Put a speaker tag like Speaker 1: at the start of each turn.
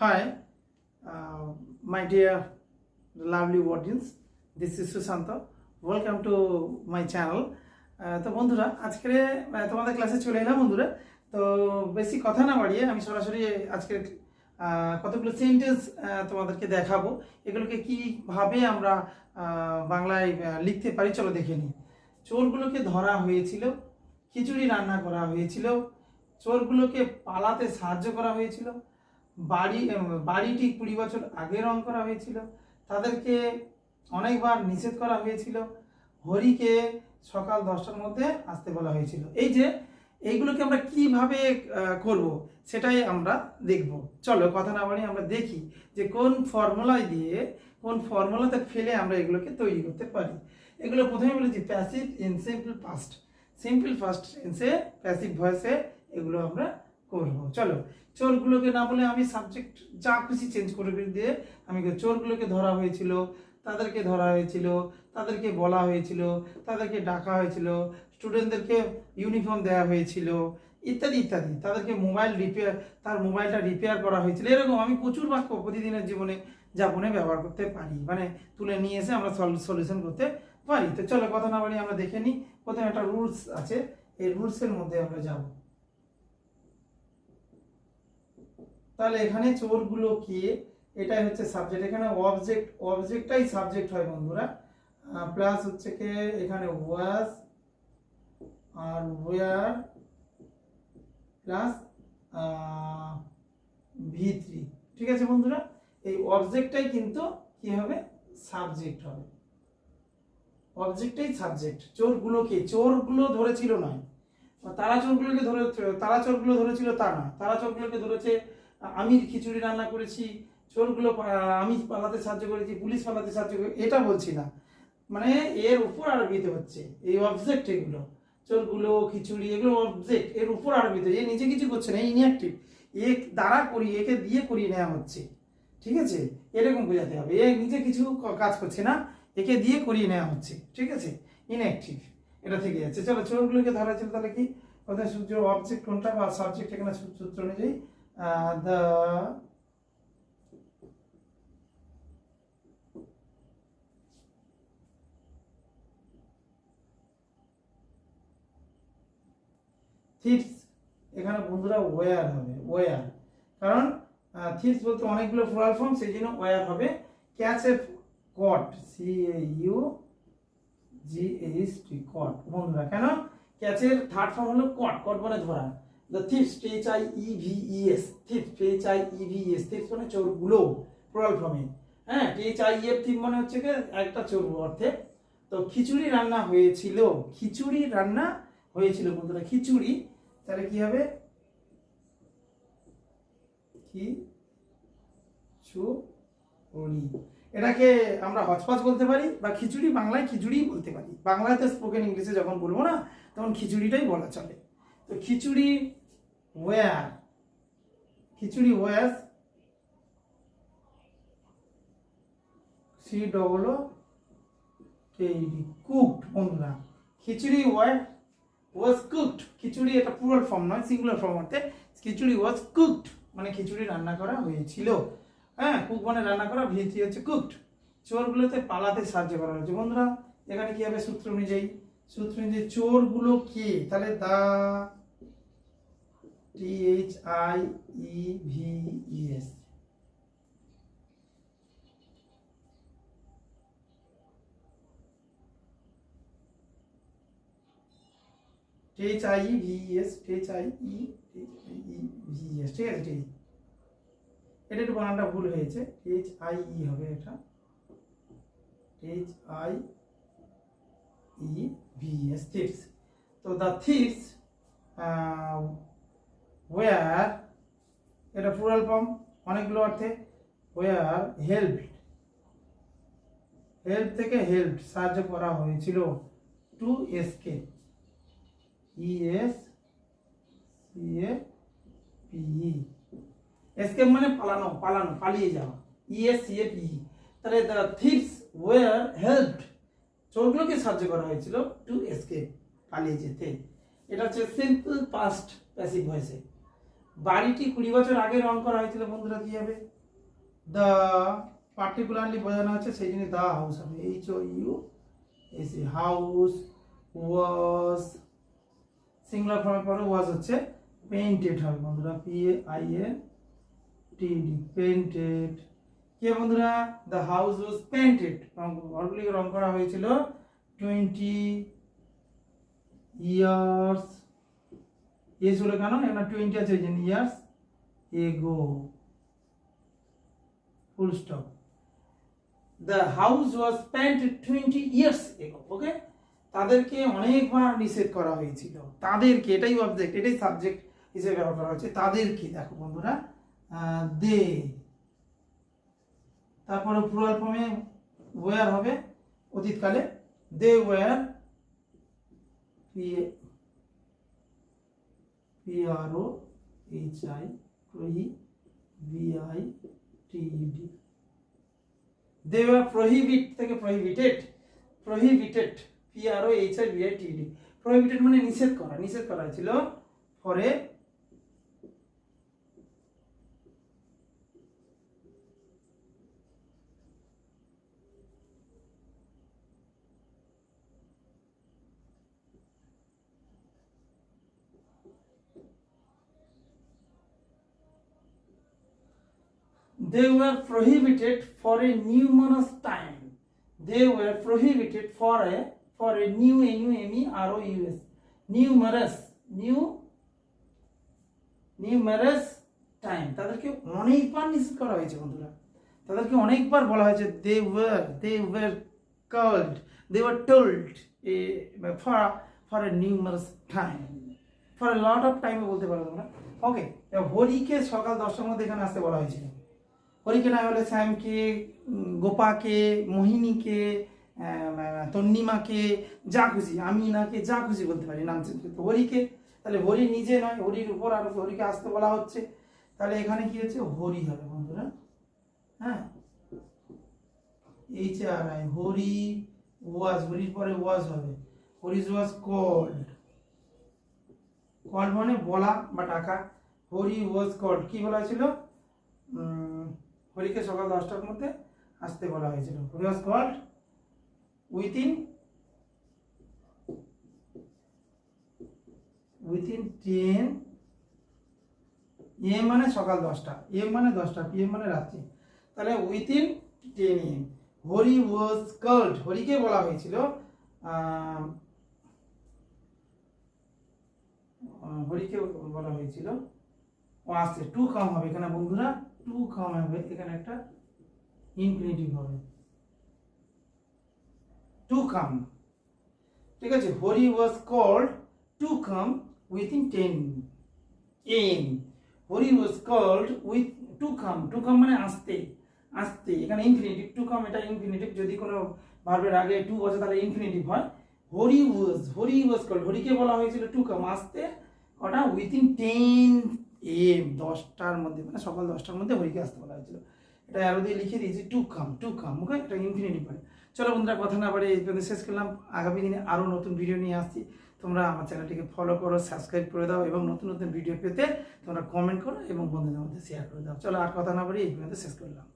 Speaker 1: Hi, my dear lovely audience. This is Sushanta. Welcome to my channel. তো বন্ধুরা আজকে তোমাদের ক্লাসে চলে এলাম বন্ধুরা। তো বেশি কথা না বাড়িয়ে আমি সরাসরি আজকে কতগুলো সেন্টেন্স তোমাদেরকে দেখাবো। এগুলোকে কিভাবে আমরা বাংলায় লিখতে পারি চলো দেখে নিই। চোরগুলোকে ধরা হয়েছিল, খিচুড়ি রান্না করা হয়েছিল, চোরগুলোকে পালাতে সাহায্য করা হয়েছিল, বাড়িটি 20 বছর আগে রং করা হয়েছিল, তাদেরকে অনেকবার নিষেধ করা হয়েছিল, হরিকে সকাল 10টার মধ্যে আসতে বলা হয়েছিল। এই যে এইগুলোকে আমরা কিভাবে করব সেটাই আমরা দেখব। চলো কথা না বাড়িয়ে আমরা দেখি যে কোন ফর্মুলাতে ফেলে আমরা এগুলোকে তৈরি করতে পারি। এগুলো প্রথমে বলেছি প্যাসিভ ইন সিম্পল ফার্স্ট টেন্সে প্যাসিভ ভয়েসে এগুলো আমরা করব। চলো চোরগুলোকে না বলে আমি সাবজেক্ট যা খুশি চেঞ্জ করে দিয়ে আমি চোরগুলোকে ধরা হয়েছিল, তাদেরকে ধরা হয়েছিল, তাদেরকে বলা হয়েছিল, তাদেরকে ডাকা হয়েছিল, স্টুডেন্টদেরকে ইউনিফর্ম দেওয়া হয়েছিল, ইত্যাদি ইত্যাদি, তাদেরকে মোবাইলটা রিপেয়ার করা হয়েছিল। এরকম আমি প্রচুর বাক্য প্রতিদিনের যাপনে ব্যবহার করতে পারি, মানে তুলে নিয়ে এসে আমরা সলিউশন করতে পারি। তো চলো কথা না বলি আমরা দেখে নিই। প্রথমে একটা রুলস আছে, এই রুলসের মধ্যে আমরা যাব। তাহলে এখানে চোরগুলো কি, এটাই হচ্ছে সাবজেক্ট, এখানে অবজেক্টটাই সাবজেক্ট হয় বন্ধুরা, প্লাস হচ্ছে কি এখানে ওয়াজ আর ওয়ার প্লাস V3। ঠিক আছে বন্ধুরা, এই অবজেক্টটাই কিন্তু কি হবে, সাবজেক্ট হবে, অবজেক্টটাই সাবজেক্ট। চোরগুলো ধরেছিল নয়, তারা চোরগুলো ধরেছিল তা না, তারা চোরগুলোকে ধরেছে, আমি খিচুড়ি রান্না করেছি, আমি পালাতে সাহায্য করেছি, পুলিশ পালাতে সাহায্য করে, এটা বলছি না, মানে এর উপর আরোপিত হচ্ছে এই অবজেক্ট। এগুলো চোরগুলো, খিচুড়ি, এগুলো অবজেক্ট, এর উপর আরোপিত। এ নিজে কিছু করছে না, ইনঅ্যাক্টিভ, একে দিয়ে করিয়ে নেওয়া হচ্ছে। ঠিক আছে, এরকম বোঝাতে হবে, এ নিজে কিছু কাজ করছে না, একে দিয়ে করিয়ে নেওয়া হচ্ছে। ঠিক আছে, ইনঅ্যাক্টিভ, এটা থেকে যাচ্ছে। চলো চোরগুলোকে ধরা ছিল, তাহলে কি কোথায় সূত্র, অবজেক্ট কোনটা বা সাবজেক্ট, এখানে সূত্র অনুযায়ী the thieves, এখানে বন্ধুরা ওয়্যার হবে, ওয়্যার, কারণ থিপস বলতে অনেকগুলো প্লুরাল ফর্ম, সেই জন্য ওয়্যার হবে। ক্যাচ এ কট, CAUGHT, কট বন্ধুরা, কেন ক্যাচের থার্ড ফর্ম হলো কট, কট মানে ধরা। The thieves, THIEVES, thieves, THIEVES, thieves মানে চোরগুলো, প্লুরাল ফর্মে। হ্যাঁ, THIEF, থিপ মানে হচ্ছে কি একটা চোর অর্থে। তো খিচুড়ি রান্না হয়েছিল বন্ধুরা, খিচুড়ি, তাহলে কি হবে, খিচুড়ি, এটাকে আমরা হচপচ বলতে পারি, বা খিচুড়ি বাংলায় খিচুড়ি বলতে পারি। বাংলাতে স্পোকেন ইংলিশে যখন বলবো না তখন খিচুড়িটাই বলা চলে। তো খিচুড়ি ওয়্যার, খিচুড়ি ওয়াজ কুকড বন্ধুরা, খিচুড়ি ওয়াজ কুকড, খিচুড়ি এটা প্লুরাল ফর্ম নয়, সিঙ্গুলার ফর্ম অর্থে খিচুড়ি ওয়াজ কুকড মানে খিচুড়ি রান্না করা হয়েছিল। হ্যাঁ, কুক মানে রান্না করা, V3 হচ্ছে কুকড। চোরগুলোতে পালাতে সাহায্য করা হয়েছে বন্ধুরা, এখানে কি হবে, সূত্র অনুযায়ী চোরগুলো কে, তাহলে দা THIEVES, THIEVES, ঠিক আছে। এটা একটু বানানটা ভুল হয়েছে, THIE হবে, এটা THIEVES, thieves। তো দ্য থিপস ওয়্যার, এটা প্লুরাল ফর্ম, অনেকগুলো অর্থে। ওয়্যার হেল্প থেকে হেল্প, সাহায্য করা হয়েছিল, টু এসকেপ, এসকেপ মানে পালানো, পালিয়ে যাওয়া, ESCAPE। তাহলে দ্য থিপস ওয়্যার হেল্পড, চোরগুলোকে সাহায্য করা হয়েছিল টু এসকেপ, পালিয়ে যেতে। এটা হচ্ছে সিম্পল পাস্ট প্যাসিভ ভয়েসে। বাড়িটি 20 বছর আগে রং করা হয়েছিল বন্ধুরা, কি হবে? দ্য পার্টিকুলারলি বোঝানো হচ্ছে, সেই জন্য দ্য হাউস হবে, HOUS, হাউস ওয়াজ, সিঙ্গুলার ফর্মের পরে ওয়াজ হচ্ছে পেইন্টেড হবে বন্ধুরা, PAINTED, পেইন্টেড। কি বন্ধুরা? দ্য হাউস ওয়াজ পেইন্টেড, ঘরগুলিকে রং করা হয়েছিল 20 ইয়ার্স। ইয়েস হলো কেন? এখানে 20 আছে, এই জন্য years ago, full stop. The house was painted 20 years ago. Okay, তাদেরকে অনেকবার নিষেধ করা হয়েছিল। তাদেরকে, এটাই অবজেক্ট, এটাই সাবজেক্ট হিসেবে ব্যবহার করা হচ্ছে। তাদেরকে, দেখো বন্ধুরা, দে, তারপরে প্লুরাল ফর্মে ওয়্যার হবে অতীতকালে, they were, PROHIBITED, they were prohibit থেকে প্রহিবিটেড, PROHIBITED, প্রহিবিটেড মানে নিষেধ করা, নিষেধ করা হয়েছিল। ফরে they were prohibited for a numerous time. They were prohibited for a numerous, numerous time. তাদেরকে অনেকবার নিষেধ করা হয়েছে বন্ধুরা, তাদেরকে অনেকবার বলা হয়েছে they were called, they were told for a numerous time, for a lot of time বলতে পারো তোমরা। ওকে, হরিকে সকাল 10টার মধ্যে এখানে আসতে বলা হয়েছিল। হরিকে না হলে শ্যামকে, গোপাকে, মোহিনীকে, তন্নিমাকে, যা খুশি, আমিনাকে, যা খুশি বলতে পারি নাম চেঞ্জ করতে। হরিকে, তাহলে হরি নিজে নয়, হরির উপর আর হরিকে আসতে বলা হচ্ছে, তাহলে এখানে কি হচ্ছে? হরি হবে বন্ধুরা। হ্যাঁ, HRI, হরি ওয়াজ, হরির পরে ওয়াজ হবে, হরিজ ওয়াজ কল্ড, কল্ড মানে বলা বা ডাকা। হরি ওয়াজ কল্ড, কি বলা হয়েছিল? হরিকে সকাল 10টার মধ্যে আসতে বলা হয়েছিল। Hari was called within 10 AM মানে সকাল 10টা, AM মানে 10টা, PM মানে রাত্রি, তাহলে within 10 AM Hari was called, হরিকে বলা হয়েছিল, হরিকে বলা হয়েছিল ও আসছে, টু কাম হবে এখানে বন্ধুরা, টু কাম হবে এখানে, একটা ইনফিনিটিভ হবে, টু কাম। ঠিক আছে, Hari was called to come within 10 AM, Hari was called with to come, to come মানে আসতে, আসতে, এখানে ইনফিনিটিভ, টু কাম এটা ইনফিনিটিভ, যদি কোনো ভার্বের আগে টু বসে তাহলে ইনফিনিটিভ হয়। হরি ওয়াজ কল্ড, হরিকে বলা হয়েছিল টু কাম, আসতে, ওটা উইথিন 10 AM, 10টার মধ্যে, মানে সকাল 10টার মধ্যে হরিকে আসতে বলা হয়েছিল। এটা আরো দিয়ে লিখে দিয়েছি, টু কাম, ওকে, এটা ইনফিনিটিভ হয়। চলো বন্ধুরা, কথা না বাড়ে এই পর্যন্ত শেষ করলাম। আগামী দিনে আরও নতুন ভিডিও নিয়ে আসছি, তোমরা আমার চ্যানেলটিকে ফলো করো, সাবস্ক্রাইব করে দাও, এবং নতুন নতুন ভিডিও পেতে তোমরা কমেন্ট করো এবং বন্ধুদের মধ্যে শেয়ার করে দাও। চলো আর কথা না বাড়ি এই পর্যন্ত শেষ করলাম।